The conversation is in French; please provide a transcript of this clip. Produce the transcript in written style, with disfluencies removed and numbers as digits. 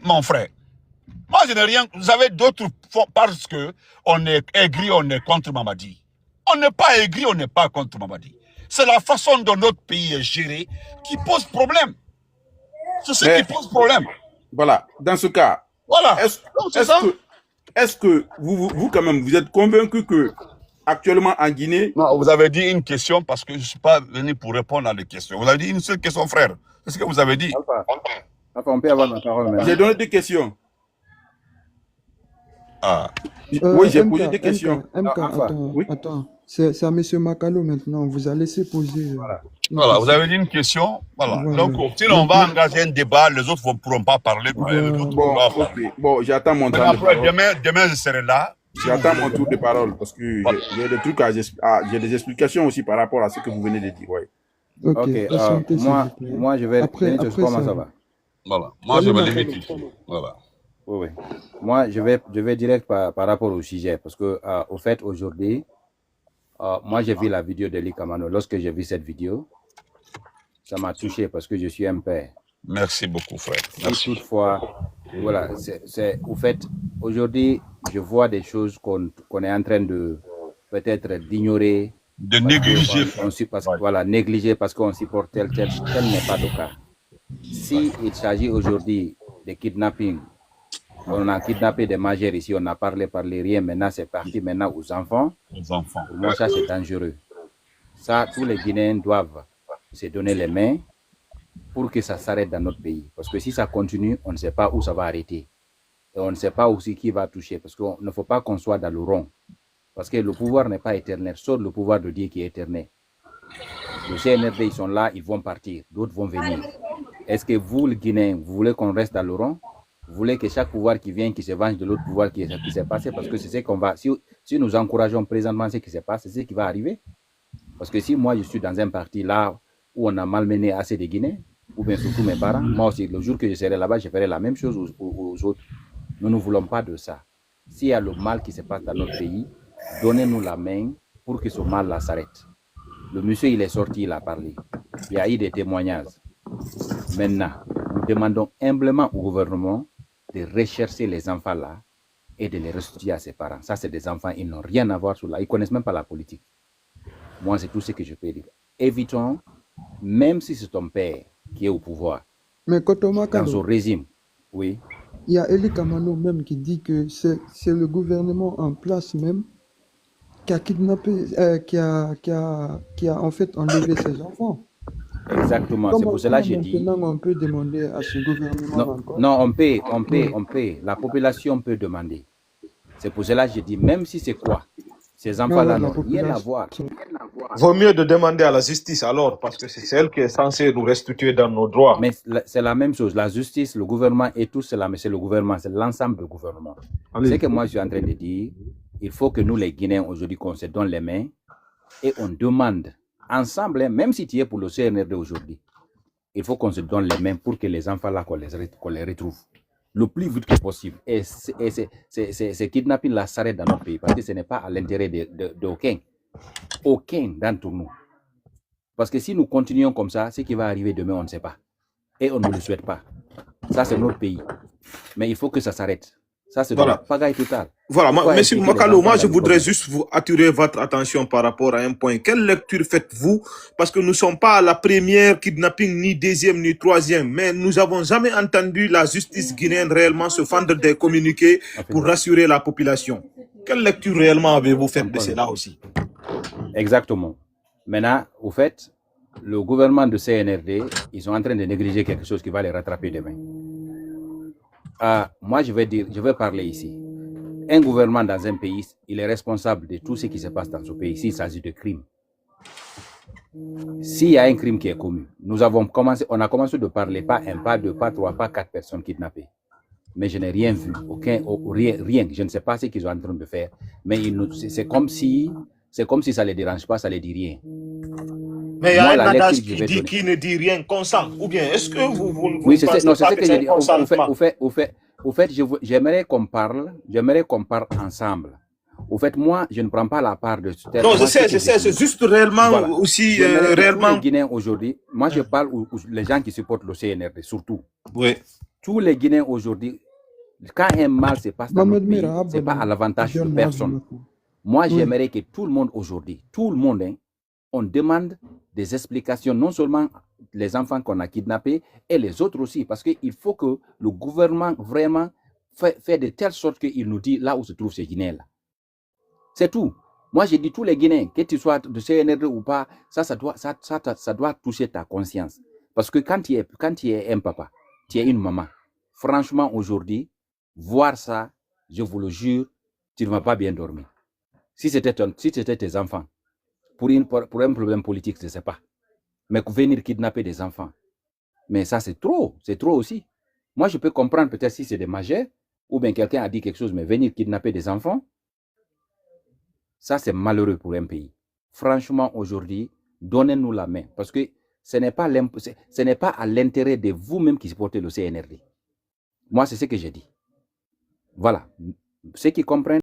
mon frère. Moi, je n'ai rien. Vous avez d'autres parce que on est aigri, on est contre Mamadi. On n'est pas aigri, on n'est pas contre Mamadi. C'est la façon dont notre pays est géré qui pose problème. C'est ce qui pose problème. Voilà. Dans ce cas, voilà. Est-ce que vous, quand même, vous êtes convaincu que actuellement en Guinée... Non, vous avez dit une question parce que je ne suis pas venu pour répondre à des questions. Vous avez dit une seule question, frère. C'est ce que vous avez dit. Enfin, on peut avoir la parole maintenant. J'ai donné des questions. Ah. Oui, j'ai posé des questions. Attends. C'est à M. Makalo maintenant. Vous allez laisser poser. Voilà, vous avez dit une question. Voilà. Donc, si on va engager un débat, les autres ne pourront pas parler. Bon, j'attends mon temps. Après, demain, je serai là. J'attends mon tour de parole parce que j'ai des trucs j'ai des explications aussi par rapport à ce que vous venez de dire. Ouais. Ok, moi, je vais... Après comment ça va? Voilà. Moi, je vais limiter ici. Voilà. Oui. Moi, je vais direct par rapport au sujet parce que, au fait, aujourd'hui, moi, j'ai vu la vidéo d'Eli Kamano. Lorsque j'ai vu cette vidéo, ça m'a touché parce que je suis un père. Merci beaucoup, frère. Merci. Toutefois, voilà, au fait, aujourd'hui, je vois des choses qu'on est en train de peut-être d'ignorer. De négliger. Négliger parce qu'on supporte tel n'est pas le cas. Si il s'agit aujourd'hui de kidnapping, on a kidnappé des majeurs ici, on a parlé rien, maintenant c'est parti maintenant aux enfants. Pour moi, ça c'est dangereux. Ça, tous les Guinéens doivent se donner les mains pour que ça s'arrête dans notre pays. Parce que si ça continue, on ne sait pas où ça va arrêter. Et on ne sait pas aussi qui va toucher. Parce qu'il ne faut pas qu'on soit dans le rond. Parce que le pouvoir n'est pas éternel, sauf le pouvoir de Dieu qui est éternel. Le CNRD, ils sont là, ils vont partir, d'autres vont venir. Est-ce que vous, le Guinéen, vous voulez qu'on reste dans le rond? Vous voulez que chaque pouvoir qui vient, qui se venge de l'autre pouvoir qui s'est passé? Parce que c'est ce qu'on va... Si nous encourageons présentement ce qui se passe, c'est ce qui va arriver. Parce que si moi, je suis dans un parti là où on a malmené assez de Guinéens, ou bien surtout mes parents, moi aussi, le jour que je serai là-bas, je ferai la même chose aux autres. Nous ne voulons pas de ça. S'il y a le mal qui se passe dans notre pays, donnez-nous la main pour que ce mal-là s'arrête. Le monsieur, il est sorti, il a parlé. Il y a eu des témoignages. Maintenant, nous demandons humblement au gouvernement de rechercher les enfants là et de les restituer à ses parents. Ça, c'est des enfants, ils n'ont rien à voir sur là. Ils ne connaissent même pas la politique. Moi, c'est tout ce que je peux dire. Évitons, même si c'est ton père qui est au pouvoir, mais dans son régime, oui. Il y a Eli Kamano même qui dit que c'est le gouvernement en place même qui a kidnappé, qui a en fait enlevé ses enfants. Exactement, c'est pour cela que je dis... Maintenant, on peut demander à ce gouvernement encore. Non, on peut. La population peut demander. C'est pour cela que je dis, même si c'est quoi, ces enfants-là n'ont rien à voir. Vaut mieux de demander à la justice alors, parce que c'est celle qui est censée nous restituer dans nos droits. Mais c'est la même chose. La justice, le gouvernement et tout cela, mais c'est le gouvernement, c'est l'ensemble du gouvernement. Ce que moi je suis en train de dire, il faut que nous les Guinéens aujourd'hui, qu'on se donne les mains et on demande ensemble, même si tu es pour le CNRD aujourd'hui, il faut qu'on se donne les mains pour que les enfants là, qu'on les retrouve le plus vite que possible. Et ces kidnappings là s'arrêtent dans notre pays parce que ce n'est pas à l'intérêt d'aucun. Aucun d'entre nous. Parce que si nous continuons comme ça, ce qui va arriver demain, on ne sait pas. Et on ne le souhaite pas. Ça, c'est notre pays. Mais il faut que ça s'arrête. Ça, c'est de la pagaille totale. Voilà, monsieur Makalo, moi, je voudrais juste vous attirer votre attention par rapport à un point. Quelle lecture faites-vous? Parce que nous ne sommes pas à la première kidnapping, ni deuxième, ni troisième. Mais nous n'avons jamais entendu la justice guinéenne réellement se fendre des communiqués pour rassurer la population. Quelle lecture réellement avez-vous faite de cela aussi? Exactement. Maintenant, au fait, le gouvernement de CNRD, ils sont en train de négliger quelque chose qui va les rattraper demain. Moi, je vais parler ici. Un gouvernement dans un pays, il est responsable de tout ce qui se passe dans ce pays, s'il s'agit de crimes. S'il y a un crime qui est commis, on a commencé de parler, pas un, pas deux, pas trois, pas quatre personnes kidnappées. Mais je n'ai rien vu, rien. Je ne sais pas ce qu'ils sont en train de faire. Mais c'est comme si ça ne les dérange pas, ça ne les dit rien. Mais il y a un adage qui ne dit rien consent. Ou bien, est-ce que vous oui, c'est ce que j'ai dit. Au fait, j'aimerais qu'on parle ensemble. Au fait, moi, je ne prends pas la part de... Non, je sais, c'est juste réellement aussi... réellement... Les Guinéens aujourd'hui, moi, je parle aux les gens qui supportent le CNRD, surtout. Oui. tous les Guinéens aujourd'hui, quand un mal se passe dans Mohamed notre pays, Merah, ce n'est pas à l'avantage de John personne. Mazou. Moi, Oui. j'aimerais que tout le monde aujourd'hui, tout le monde, hein, on demande des explications, non seulement les enfants qu'on a kidnappés, et les autres aussi, parce qu'il faut que le gouvernement vraiment fait de telle sorte qu'il nous dit là où se trouvent ces Guinéens-là. C'est tout. Moi, j'ai dit tous les Guinéens, que tu sois de CNRD ou pas, ça doit toucher ta conscience. Parce que quand tu es un papa, tu es une maman, franchement, aujourd'hui, voir ça, je vous le jure, tu ne vas pas bien dormir. Si c'était tes enfants, pour un problème politique, je ne sais pas. Mais venir kidnapper des enfants, mais ça, c'est trop aussi. Moi, je peux comprendre peut-être si c'est des majeurs, ou bien quelqu'un a dit quelque chose, mais venir kidnapper des enfants, ça, c'est malheureux pour un pays. Franchement, aujourd'hui, donnez-nous la main. Parce que ce n'est pas à l'intérêt de vous-même qui supportez le CNRD. Moi, c'est ce que j'ai dit. Voilà. Ceux qui comprennent,